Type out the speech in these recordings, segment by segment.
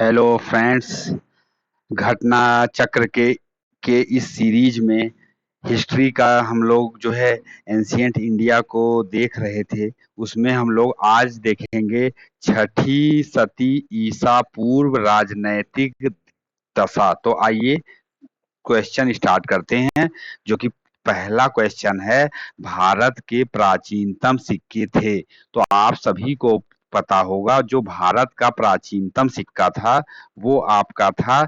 Hello friends. घटना चक्र के इस सीरीज में हिस्ट्री का हम लोग जो है एंशियंट इंडिया को देख रहे थे। उसमें हम लोग आज देखेंगे छठी सती ईसा पूर्व राजनैतिक दशा। तो आइए क्वेश्चन स्टार्ट करते हैं। जो कि पहला क्वेश्चन है, भारत के प्राचीनतम सिक्के थे। तो आप सभी को पता होगा जो भारत का प्राचीनतम सिक्का था वो आपका था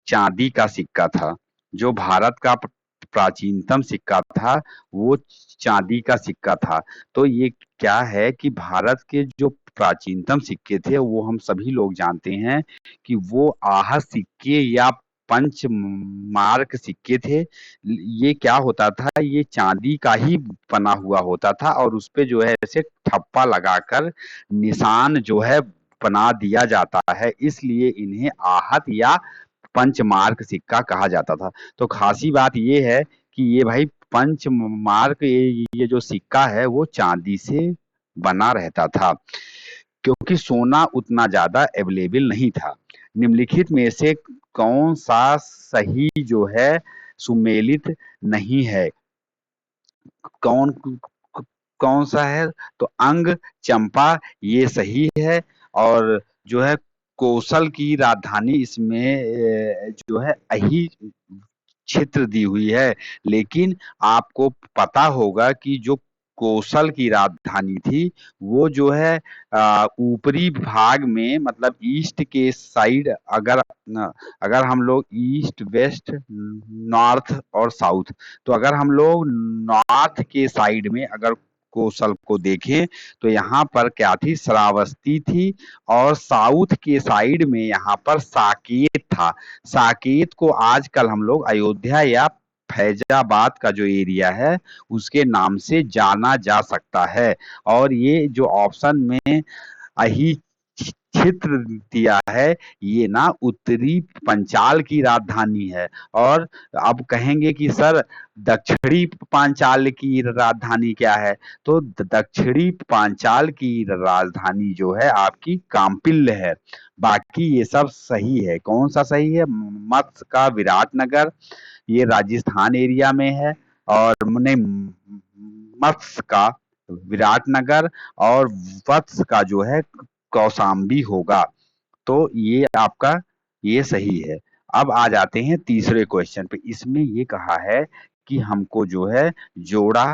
चांदी का सिक्का था। जो भारत का प्राचीनतम सिक्का था वो चांदी का सिक्का था। तो ये क्या है कि भारत के जो प्राचीनतम सिक्के थे वो हम सभी लोग जानते हैं कि वो आहत सिक्के या पंच मार्क सिक्के थे। ये क्या होता था, ये चांदी का ही बना हुआ होता था और उस पे जो है ऐसे ठप्पा लगाकर निशान जो है बना दिया जाता है, इसलिए इन्हें आहत या पंचमार्क सिक्का कहा जाता था। तो खासी बात ये है कि ये भाई पंचमार्क ये जो सिक्का है वो चांदी से बना रहता था, क्योंकि सोना उतना ज्यादा अवेलेबल नहीं था। निम्नलिखित में से कौन सा सही जो है सुमेलित नहीं है? कौन कौन सा है? तो अंग, चंपा, ये सही है। और जो है कौशल की राजधानी इसमें जो है अही क्षेत्र दी हुई है। लेकिन आपको पता होगा कि जो कौशल की राजधानी थी वो जो है ऊपरी भाग में, मतलब ईस्ट के साइड, अगर हम लोग ईस्ट वेस्ट नॉर्थ और साउथ, तो अगर हम लोग नॉर्थ के साइड में अगर कौशल को देखें तो यहाँ पर क्या थी, श्रावस्ती थी। और साउथ के साइड में यहाँ पर साकेत था। साकेत को आजकल हम लोग अयोध्या या फैजाबाद का जो एरिया है उसके नाम से जाना जा सकता है। और ये जो ऑप्शन में अही क्षेत्र दिया है ये ना उत्तरी पंचाल की राजधानी है। और अब कहेंगे कि सर दक्षिणी पांचाल की राजधानी क्या है? तो दक्षिणी पांचाल की राजधानी जो है आपकी काम्पिल्य है। बाकी ये सब सही है। कौन सा सही है? मत्स्य का विराटनगर, ये राजस्थान एरिया में है। और मत्स्य का विराटनगर और वत्स का जो है कौशाम्बी होगा। तो ये आपका ये सही है। अब आ जाते हैं तीसरे क्वेश्चन पे। इसमें ये कहा है कि हमको जो है जोड़ा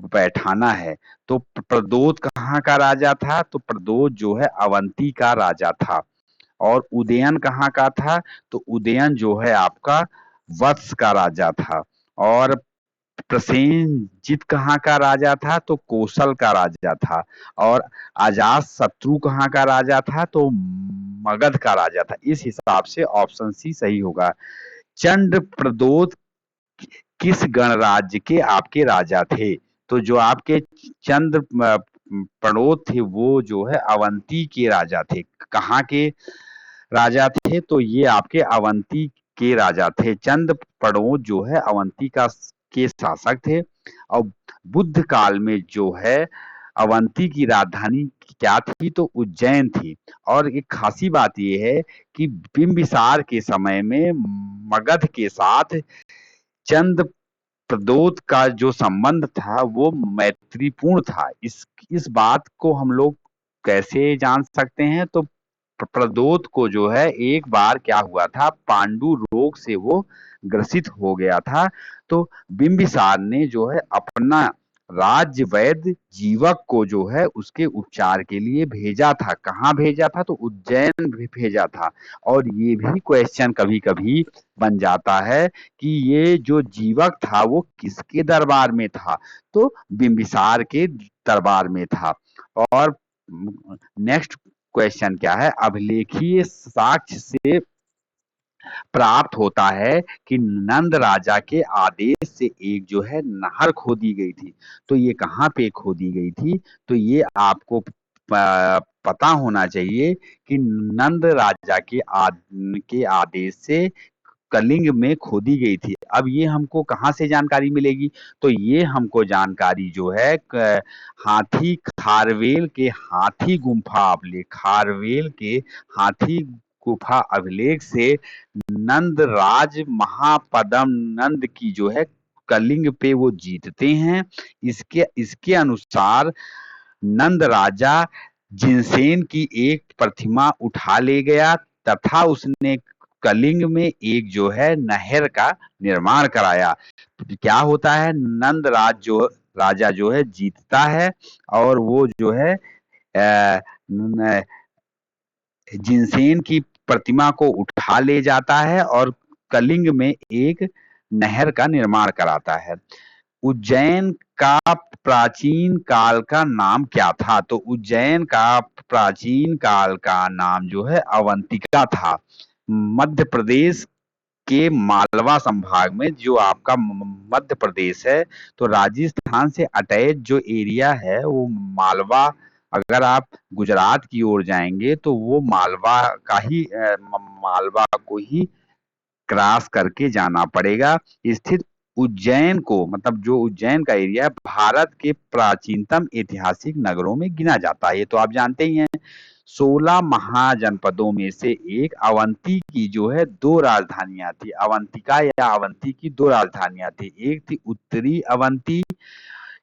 बैठाना है। तो प्रदोत कहाँ का राजा था? तो प्रदोत जो है अवंती का राजा था। और उदयन कहाँ का था? तो उदयन जो है आपका वत्स का राजा था। और प्रसेनजित कहाँ का राजा था? तो कौशल का राजा था। और अजात शत्रु कहाँ का राजा था? तो मगध का राजा था। इस हिसाब से ऑप्शन सी सही होगा। चंड प्रदोत किस गणराज्य के आपके राजा थे? तो जो आपके चंद्र प्रणोत थे वो जो है अवंती के राजा थे। कहाँ के राजा थे? तो ये आपके अवंती के राजा थे। चंद प्रणोत जो है अवंती का के शासक थे। और बुद्ध काल में जो है अवंती की राजधानी क्या थी? तो उज्जैन थी। और एक खासी बात यह है कि बिंबिसार के समय में मगध के साथ चंद प्रदोत का जो संबंध था वो मैत्रीपूर्ण था। इस बात को हम लोग कैसे जान सकते हैं? तो प्रदोत को जो है एक बार क्या हुआ था, पांडु रोग से वो ग्रसित हो गया था। तो बिंबिसार ने जो है अपना राज्य वैद्य जीवक को जो है उसके उपचार के लिए भेजा था। कहाँ भेजा था? तो उज्जैन भेजा था। और ये भी क्वेश्चन कभी कभी बन जाता है कि ये जो जीवक था वो किसके दरबार में था? तो बिंबिसार के दरबार में था। और नेक्स्ट क्वेश्चन क्या है? अभिलेखीय साक्ष्य से प्राप्त होता है कि नंद राजा के आदेश से एक जो है नहर खोदी गई थी। तो ये कहाँ पे खोदी गई थी? तो ये आपको पता होना चाहिए कि नंद राजा के आदेश से कलिंग में खोदी गई थी। अब ये हमको कहाँ से जानकारी मिलेगी? तो ये हमको जानकारी जो है हाथी खारवेल के हाथी गुम्फा, खारवेल के हाथी गुफा अभिलेख से नंदराज महापद्म नंद की जो है कलिंग पे वो जीतते हैं। इसके इसके अनुसार नंद राजा जिनसेन की एक प्रतिमा उठा ले गया तथा उसने कलिंग में एक जो है नहर का निर्माण कराया। क्या होता है, नंद राजा जो है जीतता है और वो जो है जिनसेन की प्रतिमा को उठा ले जाता है और कलिंग में एक नहर का निर्माण कराता है। उज्जैन का प्राचीन काल का नाम क्या था? तो उज्जैन का प्राचीन काल का नाम जो है अवंतिका था। मध्य प्रदेश के मालवा संभाग में, जो आपका मध्य प्रदेश है, तो राजस्थान से अटैच जो एरिया है वो मालवा। अगर आप गुजरात की ओर जाएंगे तो वो मालवा का ही मालवा को ही क्रॉस करके जाना पड़ेगा। स्थित उज्जैन को, मतलब जो उज्जैन का एरिया है, भारत के प्राचीनतम ऐतिहासिक नगरों में गिना जाता है। ये तो आप जानते ही हैं। 16 महाजनपदों में से एक अवंती की जो है दो राजधानियां थी। अवंतिका या अवंती की दो राजधानियां थी। एक थी उत्तरी अवंती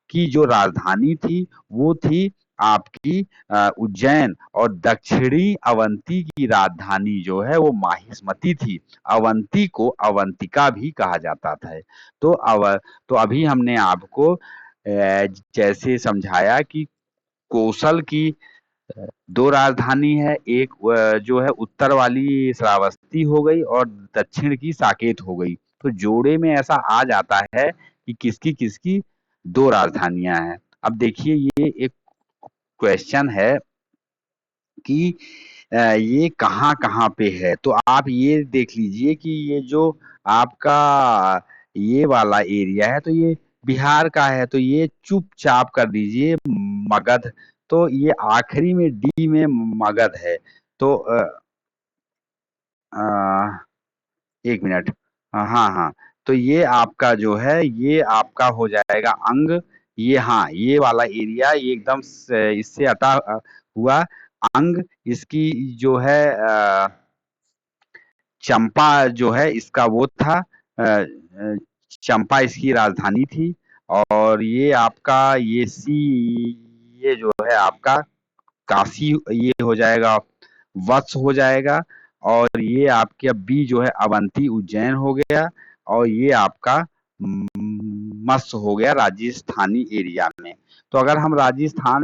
की जो राजधानी थी वो थी आपकी उज्जैन, और दक्षिणी अवंती की राजधानी जो है वो माहिष्मती थी। अवंती को अवंतिका भी कहा जाता था। तो तो अभी हमने आपको जैसे समझाया कि कौशल की दो राजधानी है, एक जो है उत्तर वाली श्रावस्ती हो गई और दक्षिण की साकेत हो गई। तो जोड़े में ऐसा आ जाता है कि किसकी किसकी दो राजधानियां हैं। अब देखिए, ये एक क्वेश्चन है कि ये कहाँ कहाँ पे है। तो आप ये देख लीजिए कि ये जो आपका ये वाला एरिया है तो ये बिहार का है, तो ये चुपचाप कर दीजिए मगध। तो ये आखिरी में डी में मगध है। तो अ, एक मिनट। हाँ हाँ, तो ये आपका जो है ये आपका हो जाएगा अंग। ये, हाँ, ये वाला एरिया ये एकदम इससे अटा हुआ अंग। इसकी जो है चंपा जो है इसका वो था, चंपा इसकी राजधानी थी। और ये आपका ये जो है आपका काशी ये हो जाएगा, वत्स हो जाएगा। और ये आपके अब बी जो है अवंती उज्जैन हो गया। और ये आपका मत्स्य हो गया राजस्थानी एरिया में। तो अगर हम राजस्थान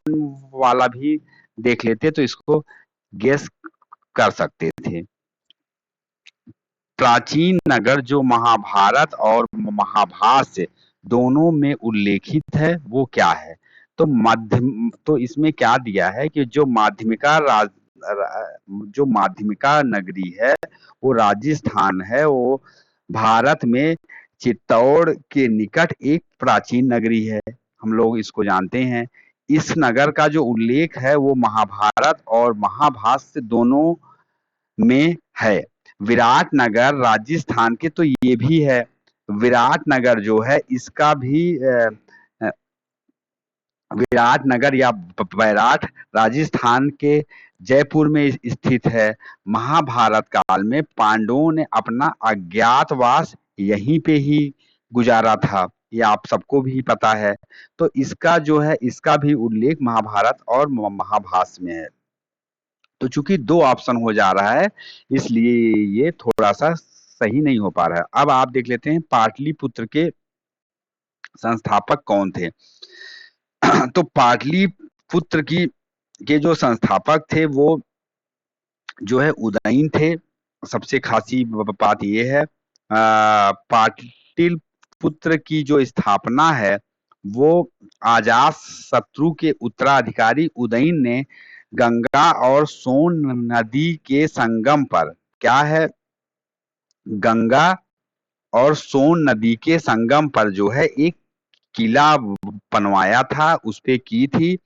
वाला भी देख लेते तो इसको गेस कर सकते थे। प्राचीन नगर जो महाभारत और महाभाष्य दोनों में उल्लेखित है वो क्या है? तो इसमें क्या दिया है कि जो माध्यमिका नगरी है वो राजस्थान है। वो भारत में चित्तौड़ के निकट एक प्राचीन नगरी है। हम लोग इसको जानते हैं। इस नगर का जो उल्लेख है वो महाभारत और महाभाष्य दोनों में है। विराटनगर राजस्थान के तो ये भी है। विराटनगर जो है इसका भी विराटनगर या बैराट राजस्थान के जयपुर में स्थित है। महाभारत काल में पांडवों ने अपना अज्ञातवास यहीं पे ही गुजारा था। ये आप सबको भी पता है। तो इसका जो है इसका भी उल्लेख महाभारत और महाभाष्य में है। तो चूंकि दो ऑप्शन हो जा रहा है इसलिए ये थोड़ा सा सही नहीं हो पा रहा है। अब आप देख लेते हैं पाटलिपुत्र के संस्थापक कौन थे। तो पाटलिपुत्र की के जो संस्थापक थे वो जो है उदयन थे। सबसे खासी बात ये है पाटलिपुत्र की जो स्थापना है वो अजात शत्रु के उत्तराधिकारी उदयन ने गंगा और सोन नदी के संगम पर, क्या है, गंगा और सोन नदी के संगम पर जो है एक किला बनवाया था, उस पे की थी।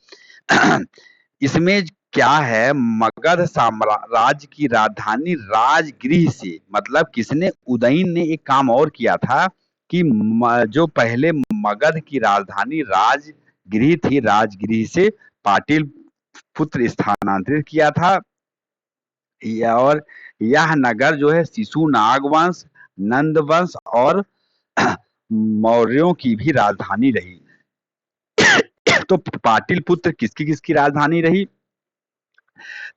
इसमें क्या है, मगध साम्राज्य की राजधानी राजगृह से, मतलब किसने, उदयन ने एक काम और किया था कि जो पहले मगध की राजधानी राजगृह थी, राजगृह से पाटिल पुत्र स्थानांतरित किया था। और यह नगर जो है शिशुनाग वंश, नंद वंश और मौर्यों की भी राजधानी रही। तो पाटिलपुत्र किसकी किसकी राजधानी रही?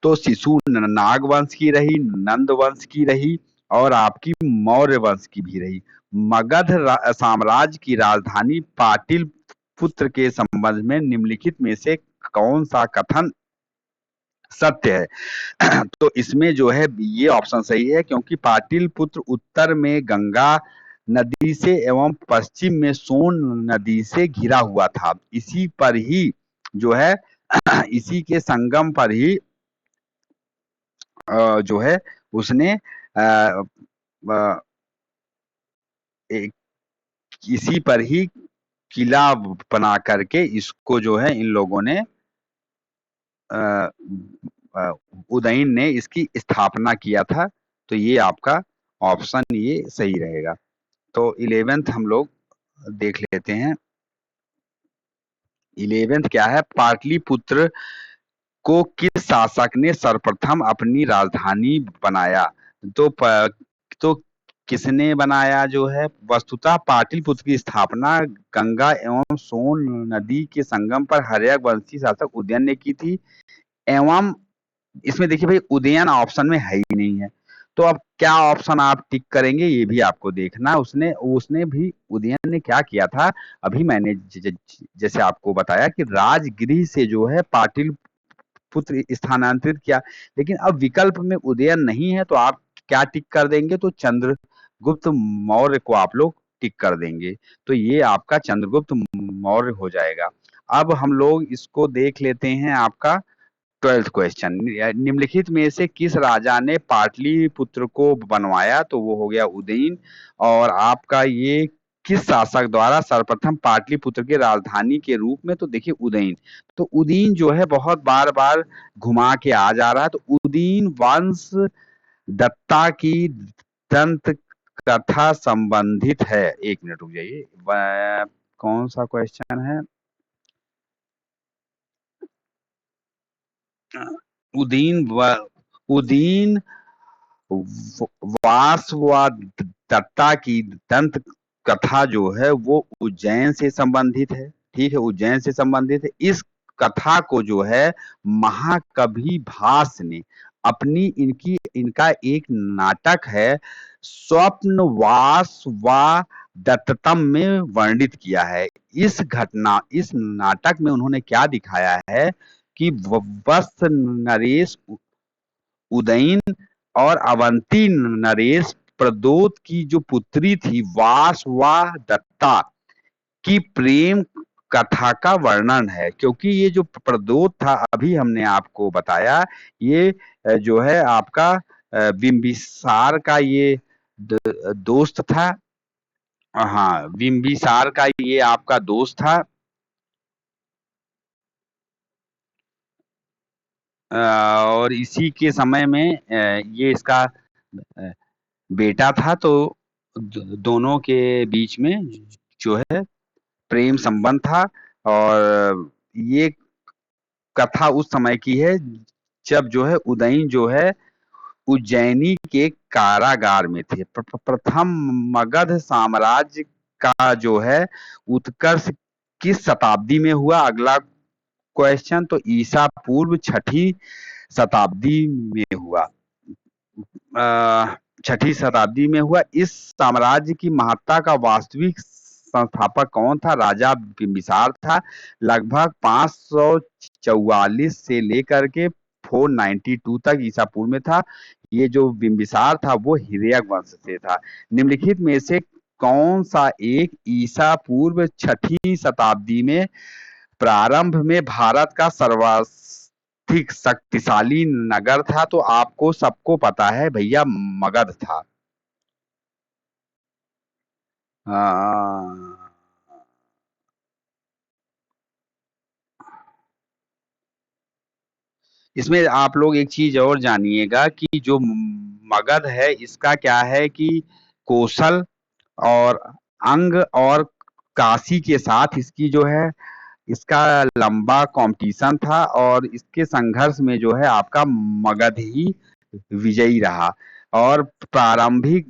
तो शिशु नाग वंश की रही, नंद वंश की रही और आपकी मौर्य वंश की भी रही। मगध साम्राज्य की राजधानी पाटिलपुत्र के संबंध में निम्नलिखित में से कौन सा कथन सत्य है? तो इसमें जो है ये ऑप्शन सही है, क्योंकि पाटिलपुत्र उत्तर में गंगा नदी से एवं पश्चिम में सोन नदी से घिरा हुआ था। इसी पर ही जो है इसी के संगम पर ही जो है उसने अ, एक इसी पर ही किला बना करके इसको जो है इन लोगों ने अ, उदयन ने इसकी स्थापना किया था। तो ये आपका ऑप्शन ये सही रहेगा। तो 11th हम लोग देख लेते हैं। 11th क्या है? पाटलिपुत्र को किस शासक ने सर्वप्रथम अपनी राजधानी बनाया? तो तो किसने बनाया जो है? वस्तुतः पाटलिपुत्र की स्थापना गंगा एवं सोन नदी के संगम पर हर्यक वंशी शासक उदयन ने की थी। एवं इसमें देखिए भाई, उदयन ऑप्शन में है ही नहीं है। तो अब क्या ऑप्शन आप टिक करेंगे ये भी आपको देखना। उसने उसने भी उदयन ने क्या किया था? अभी मैंने जैसे आपको बताया कि राजगृह से जो है पाटिल पुत्र स्थानांतरित किया। लेकिन अब विकल्प में उदयन नहीं है तो आप क्या टिक कर देंगे? तो चंद्रगुप्त मौर्य को आप लोग टिक कर देंगे। तो ये आपका चंद्रगुप्त मौर्य हो जाएगा। अब हम लोग इसको देख लेते हैं आपका 12th क्वेश्चन। निम्नलिखित में से किस राजा ने पाटलिपुत्र को बनवाया? तो वो हो गया उदयन। और आपका ये किस शासक द्वारा सर्वप्रथम पाटलिपुत्र के राजधानी के रूप में? तो देखिए उदयन। तो उदयन जो है बहुत बार बार घुमा के आ जा रहा है। तो उदयन वंश दत्ता की दंत कथा संबंधित है। एक मिनट रुक जाइए, कौन सा क्वेश्चन है? उदयन उदयन वास व दत्ता की दंत कथा जो है वो उज्जैन से संबंधित है। ठीक है, उज्जैन से संबंधित है। इस कथा को जो है महाकवि भास ने अपनी इनकी इनका एक नाटक है स्वप्नवास व दत्तम में वर्णित किया है। इस नाटक में उन्होंने क्या दिखाया है कि वत्स नरेश उदयन और अवंती नरेश प्रदोत की जो पुत्री थी वासवा दत्ता की प्रेम कथा का वर्णन है। क्योंकि ये जो प्रदोत था अभी हमने आपको बताया, ये जो है आपका बिंबिसार का ये दोस्त था। हाँ, बिंबिसार का ये आपका दोस्त था। और इसी के समय में ये इसका बेटा था। तो दोनों के बीच में जो है प्रेम संबंध था। और ये कथा उस समय की है जब जो है उदयन जो है उज्जैनी के कारागार में थे। प्रथम मगध साम्राज्य का जो है उत्कर्ष किस शताब्दी में हुआ? अगला क्वेश्चन। तो ईसा पूर्व छठी शताब्दी में हुआ। छठी शताब्दी में हुआ। इस साम्राज्य की महत्ता का वास्तविक संस्थापक कौन था? राजा बिंबिसार था। लगभग 544 से लेकर के 492 तक ईसा पूर्व में था। ये जो बिंबिसार था वो हिरण्यक वंश से था। निम्नलिखित में से कौन सा एक ईसा पूर्व छठी शताब्दी में प्रारंभ में भारत का सर्वाधिक शक्तिशाली नगर था? तो आपको सबको पता है भैया, मगध था। हाँ। इसमें आप लोग एक चीज और जानिएगा कि जो मगध है इसका क्या है कि कौशल और अंग और काशी के साथ इसकी जो है इसका लंबा कंपटीशन था। और इसके संघर्ष में जो है आपका मगध ही विजयी रहा। और प्रारंभिक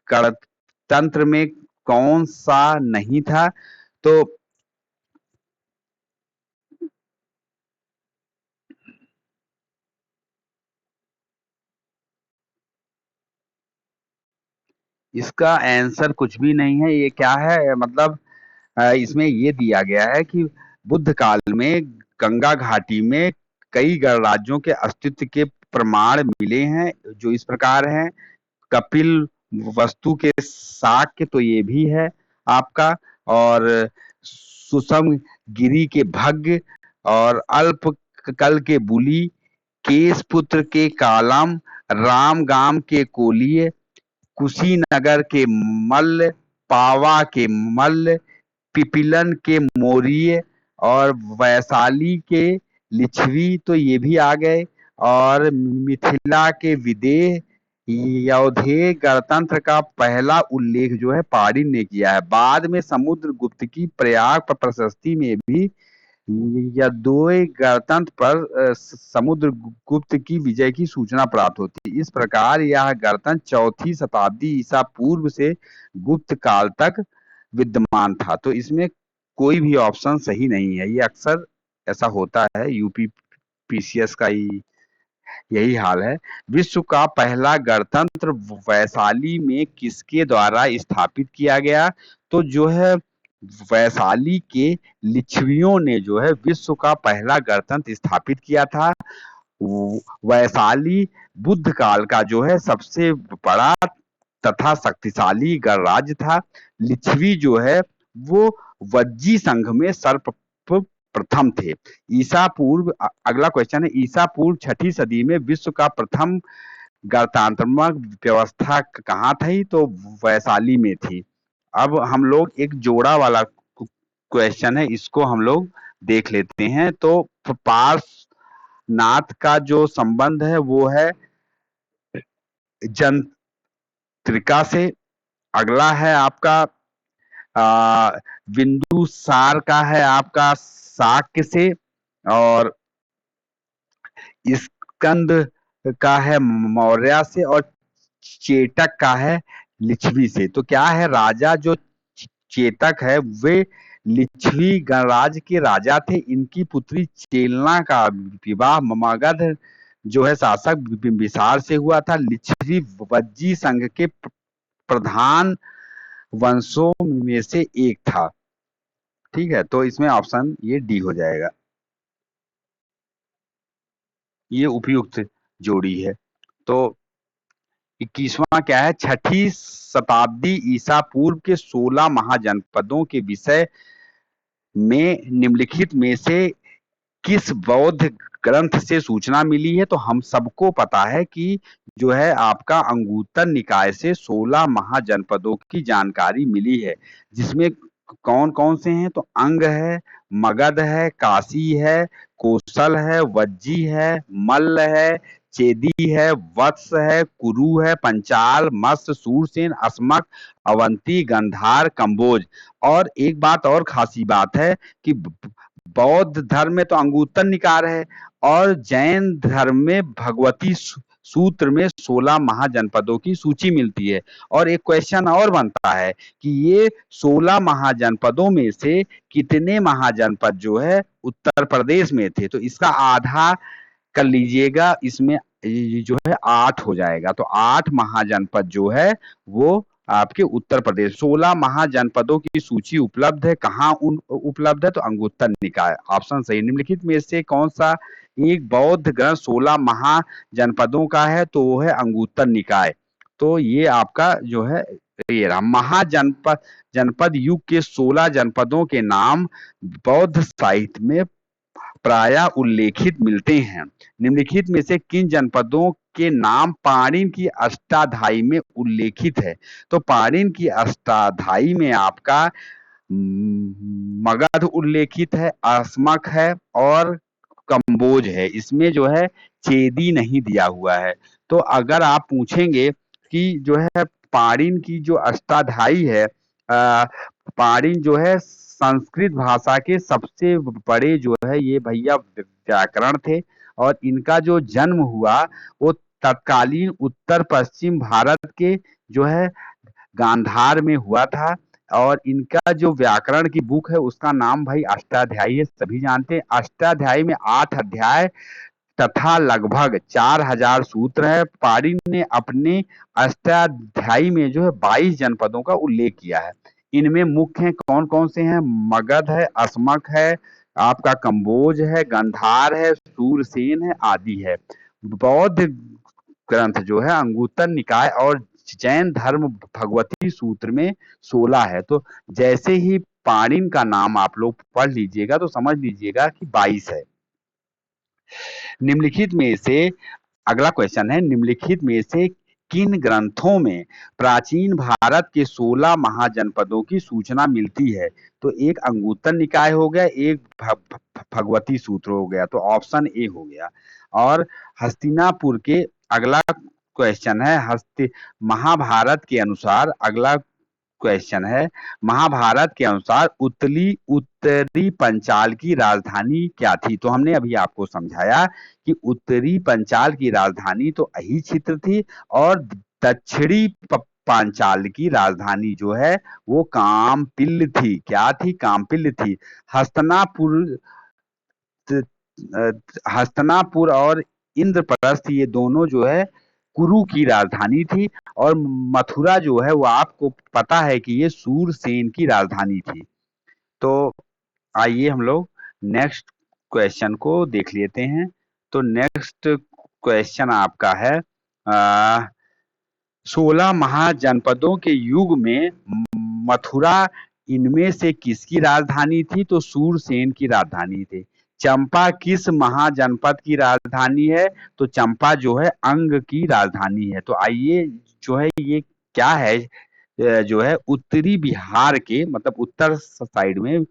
गणतंत्र में कौन सा नहीं था? तो इसका आंसर कुछ भी नहीं है। ये क्या है, मतलब इसमें ये दिया गया है कि बुद्ध काल में गंगा घाटी में कई गणराज्यों के अस्तित्व के प्रमाण मिले हैं, जो इस प्रकार हैं। कपिल वस्तु के शाक्य तो ये भी है आपका, और सुषम गिरी के भग्य, और अल्प कल के बुली, केस पुत्र के कालम, रामगाम के कोलिय, कुशीनगर के मल्ल, पावा के मल्ल, पिपीलन के मोरिय, और वैशाली के लिच्छवी तो ये भी आ गए, और मिथिला के विदेह। यौधेय गणतंत्र का पहला उल्लेख जो है पाणिनि ने किया है। बाद में समुद्रगुप्त की प्रयाग प्रशस्ति में भी यौधेय गणतंत्र पर समुद्रगुप्त की विजय की सूचना प्राप्त होती है। इस प्रकार यह गणतंत्र चौथी शताब्दी ईसा पूर्व से गुप्त काल तक विद्यमान था। तो इसमें कोई भी ऑप्शन सही नहीं है। ये अक्सर ऐसा होता है, यूपी पीसीएस का यही हाल है। विश्व का पहला गणतंत्र वैशाली में किसके द्वारा स्थापित किया गया? तो जो है वैशाली के लिच्छवियों ने जो है विश्व का पहला गणतंत्र स्थापित किया था। वैशाली बुद्ध काल का जो है सबसे बड़ा तथा शक्तिशाली गणराज्य था। लिच्छवी जो है वो वज्जी संघ में सर्वप्रथम थे। ईसा पूर्व, अगला क्वेश्चन है, ईसा पूर्व छठी सदी में विश्व का प्रथम गणतंत्रात्मक व्यवस्था कहाँ थी? तो वैशाली में थी। अब हम लोग एक जोड़ा वाला क्वेश्चन है, इसको हम लोग देख लेते हैं। तो पार्श्वनाथ का जो संबंध है वो है जंत्रिका से। अगला है आपका बिंदुसार का है आपका शाक्य से, और स्कंद का है मौर्य से, और चेटक का है लिच्छवी से। तो क्या है, राजा जो चेतक है वे लिच्छवी गणराज्य के राजा थे। इनकी पुत्री चेलना का विवाह मगध जो है शासक बिंबिसार से हुआ था। लिच्छवी वज्जी संघ के प्रधान वंशों में से एक था। ठीक है, तो इसमें ऑप्शन ये डी हो जाएगा। ये उपयुक्त जोड़ी है। तो 21वां क्या है, छठी शताब्दी ईसा पूर्व के 16 महाजनपदों के विषय में निम्नलिखित में से किस बौद्ध ग्रंथ से सूचना मिली है? तो हम सबको पता है कि जो है आपका अंगुत्तर निकाय से 16 महाजनपदों की जानकारी मिली है, जिसमें कौन कौन से हैं? तो अंग है, मगध है, काशी है, कोसल है, वज्जी है, मल्ल है, चेदी है, वत्स है, कुरु है, पंचाल, मत्स्य, सूरसेन, अस्मक, अवंती, गंधार, कंबोज। और एक बात और खासी बात है कि बौद्ध धर्म में तो अंगुत्तर निकाय है, और जैन धर्म में भगवती सूत्र में 16 महाजनपदों की सूची मिलती है। और एक क्वेश्चन और बनता है कि ये 16 महाजनपदों में से कितने महाजनपद जो है उत्तर प्रदेश में थे? तो इसका आधा कर लीजिएगा, इसमें जो है 8 हो जाएगा। तो 8 महाजनपद जो है वो आपके उत्तर प्रदेश। 16 महाजनपदों की सूची उपलब्ध है, कहाँ उपलब्ध है? तो अंगुत्तर निकाय, ऑप्शन सही। निम्नलिखित में से कौन सा एक बौद्ध ग्रंथ 16 महाजनपदों का है? तो वो है अंगुत्तर निकाय। तो ये आपका जो है ये रहा। महाजनपद जनपद युग के 16 जनपदों के नाम बौद्ध साहित्य में प्राय उल्लेखित मिलते हैं। निम्नलिखित में से किन जनपदों के नाम पाणिनि की अष्टाध्यायी में उल्लेखित है? तो पाणिनि की अष्टाध्यायी में आपका मगध उल्लेखित है, अस्मक है, और कंबोज है। इसमें जो है चेदी नहीं दिया हुआ है। तो अगर आप पूछेंगे कि जो है पाणिनि की जो अष्टाध्यायी है, पाणिनि जो है संस्कृत भाषा के सबसे बड़े जो है ये भैया व्याकरण थे। और इनका जो जन्म हुआ वो तत्कालीन उत्तर पश्चिम भारत के जो है गांधार में हुआ था। और इनका जो व्याकरण की बुक है उसका नाम भाई अष्टाध्यायी है, सभी जानते हैं। अष्टाध्यायी में 8 अध्याय तथा लगभग 4,000 सूत्र है। पाणिनि ने अपने अष्टाध्यायी में जो है 22 जनपदों का उल्लेख किया है। इनमें मुख्य कौन कौन से हैं? मगध है, अस्मक है, आपका कंबोज है, गंधार है, सूरसेन है, आदि है। बौद्ध ग्रंथ जो है अंगुत्तर निकाय और जैन धर्म भगवती सूत्र में 16 है। तो जैसे ही पाणिनि का नाम आप लोग पढ़ लीजिएगा तो समझ लीजिएगा कि 22 है। निम्नलिखित में से अगला क्वेश्चन है, निम्नलिखित में से किन ग्रंथों में प्राचीन भारत के 16 महाजनपदों की सूचना मिलती है? तो एक अंगुत्तर निकाय हो गया, एक भगवती सूत्र हो गया, तो ऑप्शन ए हो गया। और हस्तिनापुर के अगला क्वेश्चन है, हस्ति महाभारत के अनुसार अगला क्वेश्चन है, महाभारत के अनुसार उत्तरी पंचाल की राजधानी क्या थी? तो हमने अभी आपको समझाया कि उत्तरी पंचाल की राजधानी तो अहिछित्र थी और दक्षिणी पांचाल की राजधानी जो है वो कामपिल्य थी। क्या थी? कामपिल्य थी। हस्तिनापुर हस्तिनापुर और इंद्रप्रस्थ ये दोनों जो है कुरु की राजधानी थी। और मथुरा जो है वो आपको पता है कि ये सूरसेन की राजधानी थी। तो आइए हम लोग नेक्स्ट क्वेश्चन को देख लेते हैं। तो नेक्स्ट क्वेश्चन आपका है, 16 महाजनपदों के युग में मथुरा इनमें से किसकी राजधानी थी? तो सूरसेन की राजधानी थी। चंपा किस महाजनपद की राजधानी है? तो चंपा जो है अंग की राजधानी है। तो आइए जो है ये क्या है, जो है उत्तरी बिहार के मतलब उत्तर साइड में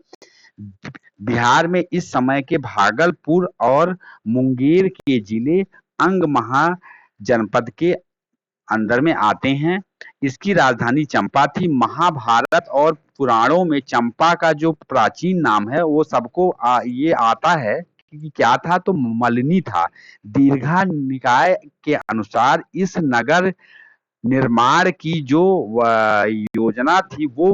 बिहार में इस समय के भागलपुर और मुंगेर के जिले अंग महाजनपद के अंदर में आते हैं। इसकी राजधानी चंपा थी। महाभारत और पुराणों में चंपा का जो प्राचीन नाम है वो सबको ये आता है कि क्या था? तो मलिनी था। दीर्घा निकाय के अनुसार इस नगर निर्माण की जो योजना थी वो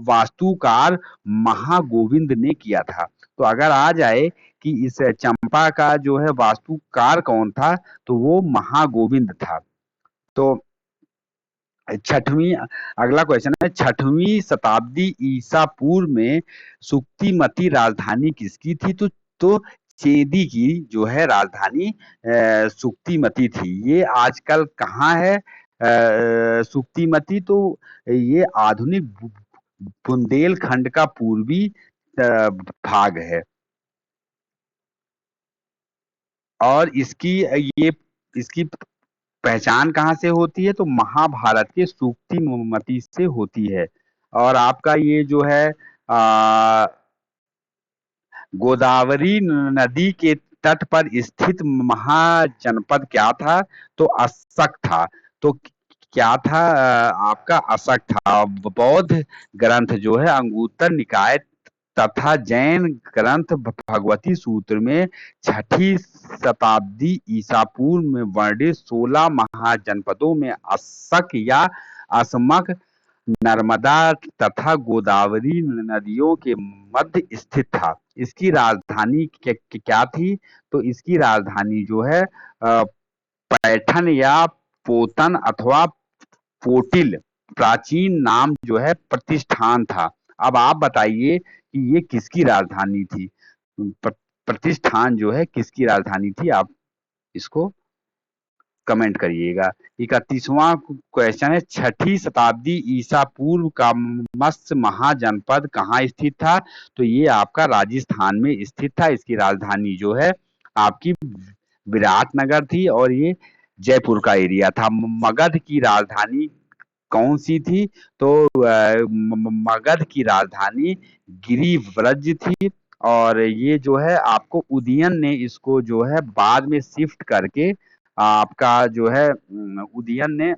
वास्तुकार महागोविंद ने किया था। तो अगर आ जाए कि इस चंपा का जो है वास्तुकार कौन था, तो वो महागोविंद था। तो छठवीं अगला क्वेश्चन है, 6वीं शताब्दी ईसा पूर्व में सुक्तिमती राजधानी किसकी थी? तो चेदी की जो है राजधानी सुक्तिमती थी। ये आजकल कहाँ है सुक्तिमती? तो ये आधुनिक बुंदेलखंड का पूर्वी भाग है। और इसकी पहचान कहाँ से होती है? तो महाभारत के सूक्तिमती से होती है। और आपका ये जो है गोदावरी नदी के तट पर स्थित महाजनपद क्या था? तो अशक था। तो क्या था? आपका अशक था। बौद्ध ग्रंथ जो है अंगुत्तर निकाय तथा जैन ग्रंथ भगवती सूत्र में 6ठी शताब्दी ईसा पूर्व में वर्णित 16 महाजनपदों में अशक या असमक नर्मदा तथा गोदावरी नदियों के मध्य स्थित था। इसकी राजधानी क्या थी? तो इसकी राजधानी जो है पैठन या पोतन अथवा पोटिल प्राचीन नाम जो है प्रतिष्ठान था। अब आप बताइए कि ये किसकी राजधानी थी? प्रतिष्ठान जो है किसकी राजधानी थी? आप इसको कमेंट करिएगा। 31वां क्वेश्चन है, 6ठी शताब्दी ईसा पूर्व का मत्स्य महाजनपद कहाँ स्थित था? तो ये आपका राजस्थान में स्थित था। इसकी राजधानी जो है आपकी विराटनगर थी और ये जयपुर का एरिया था। मगध की राजधानी कौन सी थी? तो मगध की राजधानी गिरिव्रज थी। और ये जो है आपको उदयन ने इसको जो है बाद में शिफ्ट करके आपका जो है उदयन ने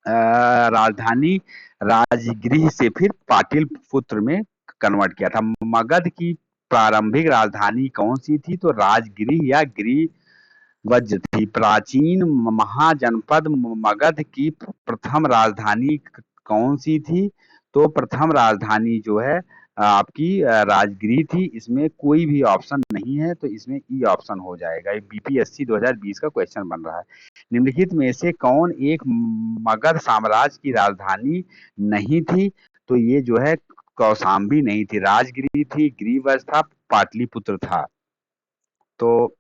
राजधानी राजगृह से फिर पाटलिपुत्र में कन्वर्ट किया था। मगध की प्रारंभिक राजधानी कौन सी थी? तो राजगृह या गिरिवज्र थी। प्राचीन महाजनपद मगध की प्रथम राजधानी कौन सी थी? तो प्रथम राजधानी जो है आपकी राजगृह थी। इसमें कोई भी ऑप्शन नहीं है, तो इसमें ई ऑप्शन हो जाएगा। ये बीपीएससी 2020 का क्वेश्चन बन रहा है। निम्नलिखित में से कौन एक मगध साम्राज्य की राजधानी नहीं थी? तो ये जो है कौशाम्बी नहीं थी, राजगृह थी, गिरिवज्र था, पाटलिपुत्र था। तो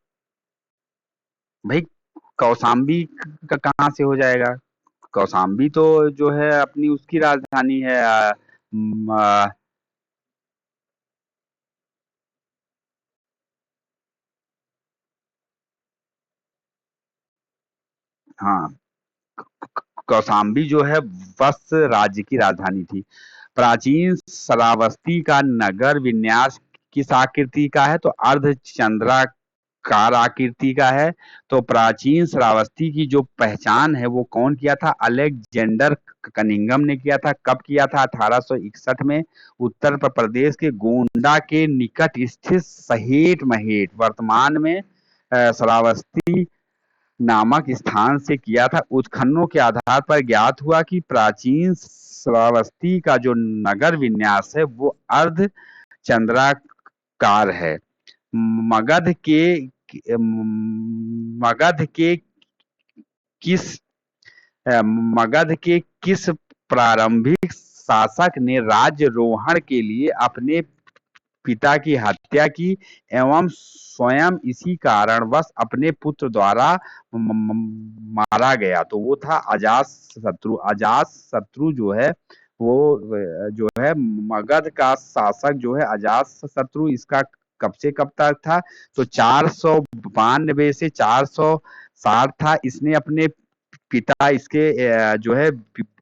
भाई कौशाम्बी का कहाँ से हो जाएगा? कौशाम्बी तो जो है अपनी उसकी राजधानी है म, आ, हाँ, कौशाम्बी जो है वत्स राज्य की राजधानी थी। प्राचीन श्रावस्ती का नगर विन्यास किस आकृति का है? तो अर्धचंद्राकार आकृति का है। तो प्राचीन श्रावस्ती की जो पहचान है वो कौन किया था? अलेक्जेंडर कनिंगम ने किया था। कब किया था? 1861 में। उत्तर प्रदेश के गोंडा के निकट स्थित सहेट महेट वर्तमान में श्रावस्ती नामक स्थान से किया था। उत्खननों के आधार पर ज्ञात हुआ कि प्राचीन श्रावस्ती का जो नगर विन्यास है वो अर्ध चंद्राकार है। मगध के मगध के किस मगध के किस प्रारंभिक शासक ने राज्यरोहण के लिए अपने पिता की हत्या की एवं स्वयं इसी कारणवश अपने पुत्र द्वारा मारा गया? तो वो था अजात शत्रु। अजात शत्रु जो है वो जो है मगध का शासक जो है अजात शत्रु, इसका कब से कब तक था? तो 492 से 460 था। इसने अपने पिता इसके जो है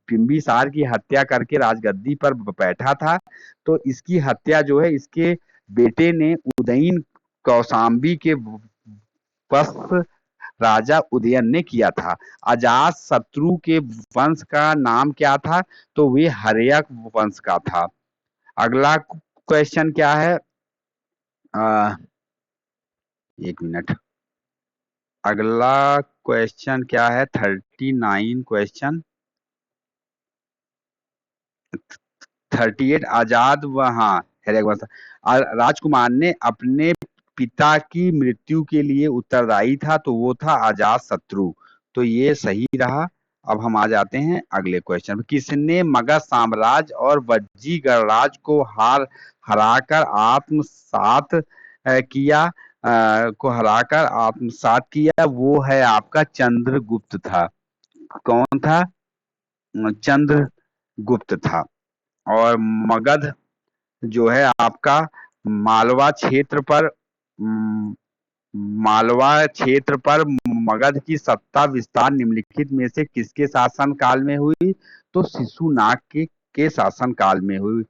बिंबिसार की हत्या करके राजगद्दी पर बैठा था। तो इसकी हत्या जो है इसके बेटे ने उदयन कौशाम्बी के वश राजा उदयन ने किया था। अजात शत्रु के वंश का नाम क्या था? तो वे हर्यक वंश का था। अगला क्वेश्चन क्या है? आ, एक मिनट। अगला क्वेश्चन क्या है? 39 क्वेश्चन। 38 आजाद वहाँ है एक बात। राजकुमार ने अपने पिता की मृत्यु के लिए उत्तरदायी था, तो वो था अजात शत्रु। तो ये सही रहा। अब हम आ जाते हैं अगले क्वेश्चन। किसने मगध साम्राज्य और वज्जी गणराज्य को हराकर आत्मसात किया? वो है आपका चंद्रगुप्त था। कौन था? चंद्रगुप्त था। और मगध जो है आपका मालवा क्षेत्र पर मालवा क्षेत्र पर मगध की सत्ता विस्तार निम्नलिखित में से किसके शासन काल में हुई? तो शिशुनाग के शासन काल में हुई।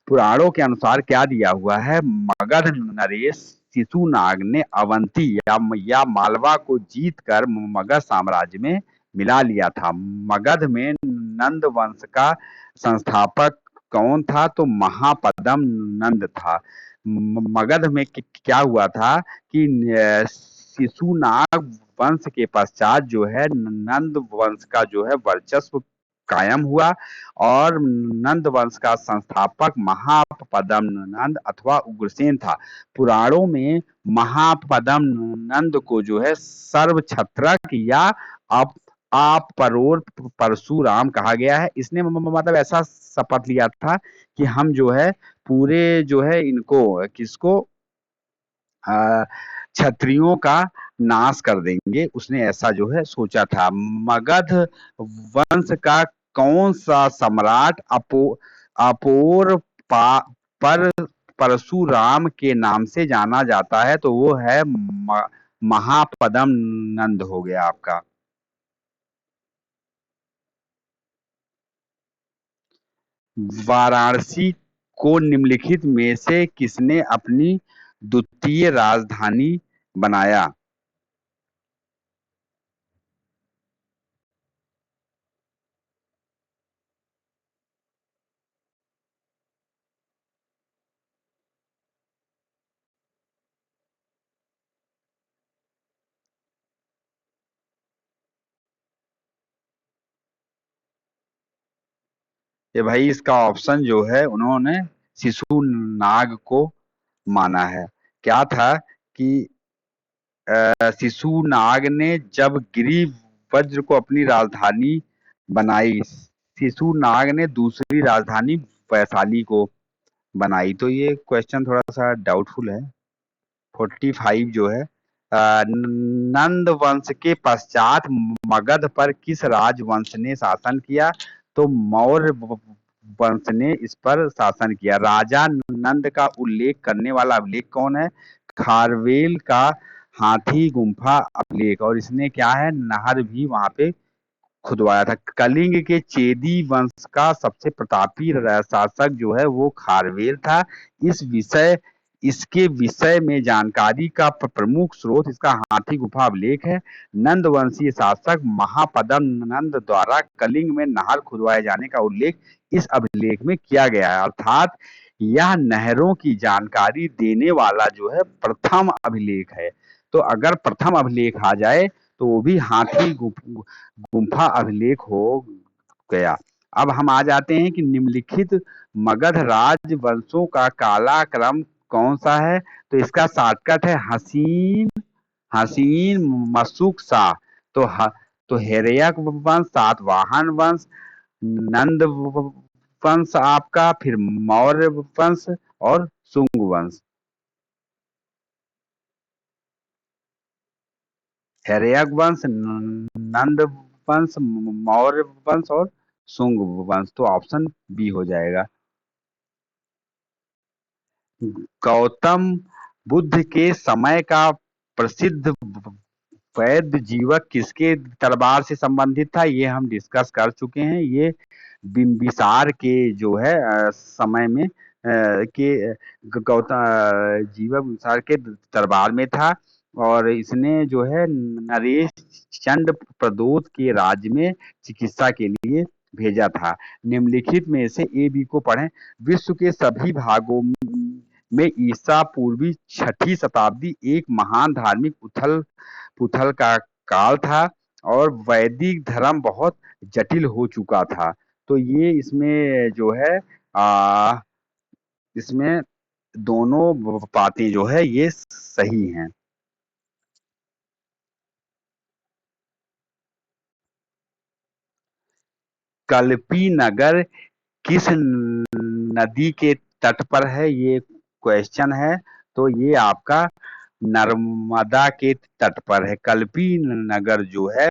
पुराणों के अनुसार क्या दिया हुआ है? मगध नरेश शिशुनाग ने अवंती या मालवा को जीतकर मगध साम्राज्य में मिला लिया था। मगध में नंद वंश का संस्थापक कौन था? तो महापद्म नंद था। मगध में क्या हुआ था कि शिशुनाग वंश के पश्चात जो है नंद वंश का जो है वर्चस्व कायम हुआ और नंद वंश का संस्थापक महापद्म नंद अथवा उग्रसेन था। पुराणों में महापद्म नंद को जो है सर्वछत्रक या अप अपरोर परशुराम कहा गया है। इसने मतलब ऐसा शपथ लिया था कि हम जो है पूरे जो है इनको किसको क्षत्रियों का नाश कर देंगे, उसने ऐसा जो है सोचा था। मगध वंश का कौन सा सम्राट अपोर पर परशुराम के नाम से जाना जाता है? तो वो है महापद्म नंद हो गया आपका। वाराणसी को निम्नलिखित में से किसने अपनी द्वितीय राजधानी बनाया? ये भाई इसका ऑप्शन जो है उन्होंने शिशुनाग को माना है। क्या था कि शिशुनाग ने जब गिरिवज्र को अपनी राजधानी बनाई, शिशुनाग ने दूसरी राजधानी वैशाली को बनाई। तो ये क्वेश्चन थोड़ा सा डाउटफुल है। 45 जो है, नंद वंश के पश्चात मगध पर किस राजवंश ने शासन किया? तो मौर्य वंश ने इस पर शासन किया। राजा नंद का उल्लेख करने वाला अभिलेख कौन है? खारवेल का हाथी गुम्फा अभिलेख। और इसने क्या है, नहर भी वहां पे खुदवाया था। कलिंग के चेदी वंश का सबसे प्रतापी शासक जो है वो खारवेल था। इस विषय इसके विषय में जानकारी का प्रमुख स्रोत इसका हाथी गुफा अभिलेख है। नंद वंशीय शासक महापद्म नंद द्वारा कलिंग में नहर खुदवाए जाने का उल्लेख इस अभिलेख में किया गया है। अर्थात यह नहरों की जानकारी देने वाला जो है प्रथम अभिलेख है। तो अगर प्रथम अभिलेख आ जाए तो वो भी हाथी गुम्फा अभिलेख हो गया। अब हम आ जाते हैं कि निम्नलिखित मगध राजवंशों का कालाक्रम कौन सा है? तो इसका शॉर्टकट है हसीन हसीन मशूक शाह। तो तो हेरयक वंश, सातवाहन वंश, नंद वंश आपका, फिर मौर्य वंश और शुंग वंश। हैर्यक वंश, नंद वंश, मौर्य वंश और शुंग वंश। तो ऑप्शन बी हो जाएगा। गौतम बुद्ध के समय का प्रसिद्ध वैद्य जीवक किसके दरबार से संबंधित था? ये हम डिस्कस कर चुके हैं। ये बिंबिसार के जो है समय में के गौतम जीवक बिंबिसार के दरबार में था। और इसने जो है नरेश चंड प्रदोत के राज्य में चिकित्सा के लिए भेजा था। निम्नलिखित में से ए बी को पढ़ें। विश्व के सभी भागों में ईसा पूर्वी छठी शताब्दी एक महान धार्मिक उथल पुथल का काल था और वैदिक धर्म बहुत जटिल हो चुका था। तो ये इसमें जो है आ, इसमें दोनों बातें जो है ये सही हैं। कल्पी नगर किस नदी के तट पर है? ये क्वेश्चन है। तो ये आपका नर्मदा के तट पर है। कल्पी नगर जो है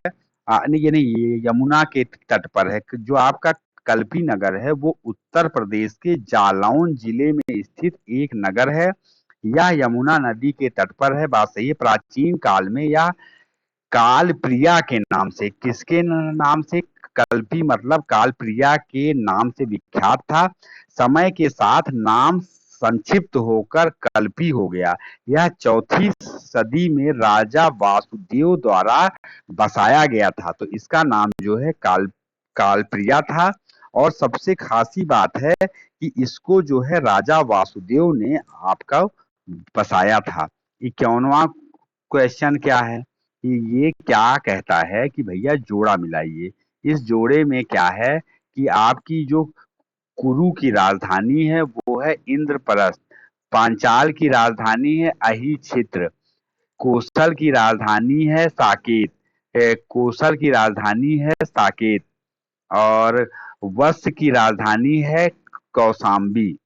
नहीं, ये नहीं, ये यमुना के तट पर है। जो आपका कल्पी नगर है वो उत्तर प्रदेश के जालौन जिले में स्थित एक नगर है। यह यमुना नदी के तट पर है। बात सही है। प्राचीन काल में यह कालप्रिया के नाम से, किसके नाम से? कल्पी मतलब कालप्रिया के नाम से विख्यात था। समय के साथ नाम संक्षिप्त होकर कल्पी हो गया। यह चौथी सदी में राजा वासुदेव द्वारा बसाया गया था। तो इसका नाम जो है कालप्रिया था। और सबसे खासी बात है कि इसको जो है राजा वासुदेव ने आपका बसाया था। 51वां क्वेश्चन क्या है कि ये क्या कहता है कि भैया जोड़ा मिलाइए। इस जोड़े में क्या है कि आपकी जो कुरु की राजधानी है वो है इंद्रप्रस्थ। पांचाल की राजधानी है अहिक्षेत्र। कोसल की राजधानी है साकेत। कोसल की राजधानी है साकेत। और वत्स की राजधानी है कौशाम्बी।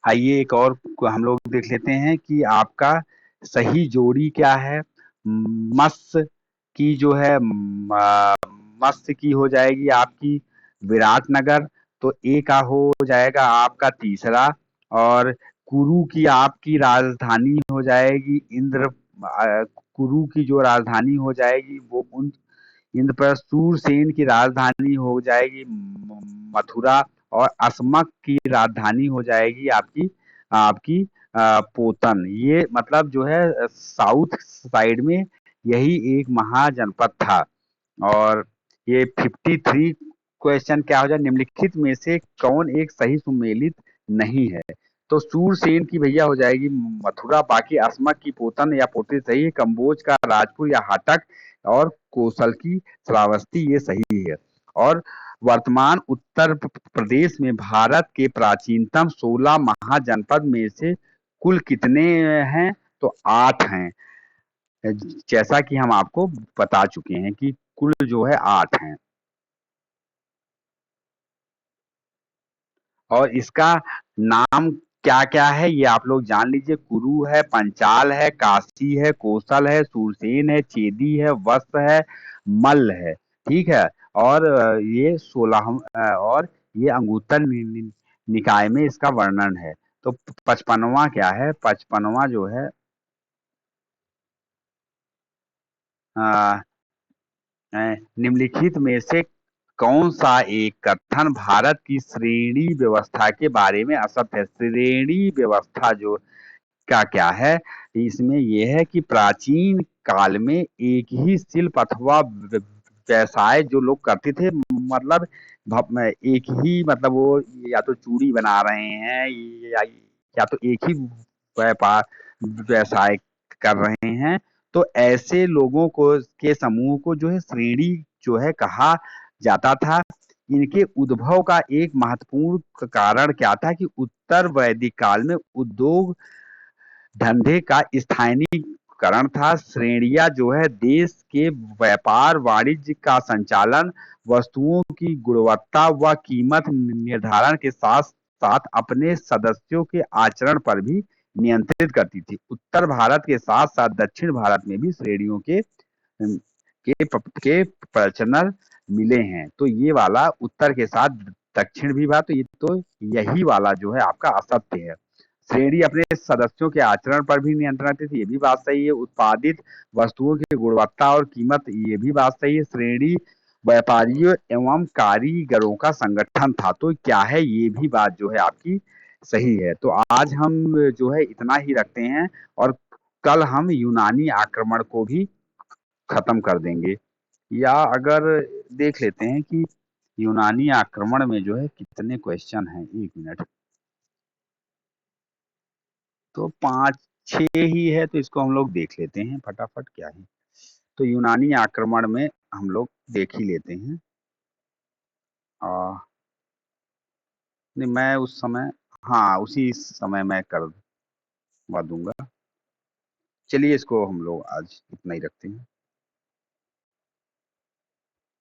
आइए एक और हम लोग देख लेते हैं कि आपका सही जोड़ी क्या है। मत्स्य की जो है मत्स्य की हो जाएगी आपकी विराटनगर। तो ए का हो जाएगा आपका तीसरा। और कुरु की आपकी राजधानी हो जाएगी कुरु की जो राजधानी हो जाएगी वो उन इंद्रप्रस्थ। सूरसेन की राजधानी हो जाएगी मथुरा। और अस्मक की राजधानी हो जाएगी आपकी आपकी पोतन। ये मतलब जो है साउथ साइड में यही एक महाजनपद था। और ये 53 क्वेश्चन क्या हो जाए, निम्नलिखित में से कौन एक सही सुमेलित नहीं है? तो सूरसेन की भैया हो जाएगी मथुरा, बाकी अस्मक की पोतन या पोते सही है, कंबोज का राजपुर या हाटक, और कौशल की श्रावस्ती ये सही है। और वर्तमान उत्तर प्रदेश में भारत के प्राचीनतम 16 महाजनपद में से कुल कितने हैं? तो 8 हैं। जैसा कि हम आपको बता चुके हैं कि कुल जो है 8 हैं। और इसका नाम क्या क्या है ये आप लोग जान लीजिए। कुरु है, पंचाल है, काशी है, कौशल है, सूरसेन है, चेदी है, वत्स है, मल्ल है। ठीक है। और ये 16 और ये अंगुत्तर निकाय में इसका वर्णन है। तो 55वां क्या है? 55वां जो है अ, निम्नलिखित में से कौन सा एक कथन भारत की श्रेणी व्यवस्था के बारे में असत्य है? श्रेणी व्यवस्था जो का क्या है? इसमें यह है कि प्राचीन काल में एक ही शिल्प अथवा व्यवसाय जो लोग करते थे, मतलब एक ही, मतलब वो या तो चूड़ी बना रहे हैं या तो एक ही व्यापार व्यवसाय कर रहे हैं। तो ऐसे लोगों को के समूह को जो है श्रेणी जो है कहा जाता था। इनके उद्भव का एक महत्वपूर्ण कारण क्या था कि उत्तर वैदिक काल में उद्योग धंधे का स्थानीयकरण था। श्रेणियां जो है देश के व्यापार वाणिज्य का संचालन, वस्तुओं की गुणवत्ता व कीमत निर्धारण के साथ साथ अपने सदस्यों के आचरण पर भी नियंत्रित करती थी। उत्तर भारत के साथ साथ दक्षिण भारत में भी श्रेणियों के प्रचलन मिले हैं। तो ये वाला उत्तर के साथ दक्षिण भी बात, तो ये तो यही वाला जो है आपका असत्य है। श्रेणी अपने सदस्यों के आचरण पर भी नियंत्रण रखती थी, ये भी बात सही है। उत्पादित वस्तुओं की गुणवत्ता और कीमत, ये भी बात सही है। श्रेणी व्यापारियों एवं कारीगरों का संगठन था। तो क्या है? ये भी बात जो है आपकी सही है। तो आज हम जो है इतना ही रखते हैं, और कल हम यूनानी आक्रमण को भी खत्म कर देंगे। या अगर देख लेते हैं कि यूनानी आक्रमण में जो है कितने क्वेश्चन हैं। 1 मिनट। तो 5-6 ही है, तो इसको हम लोग देख लेते हैं फटाफट, क्या है। तो यूनानी आक्रमण में हम लोग देख ही लेते हैं। आ, नहीं, मैं उस समय, हाँ उसी समय मैं करवा दूंगा। चलिए इसको हम लोग आज इतना ही रखते हैं।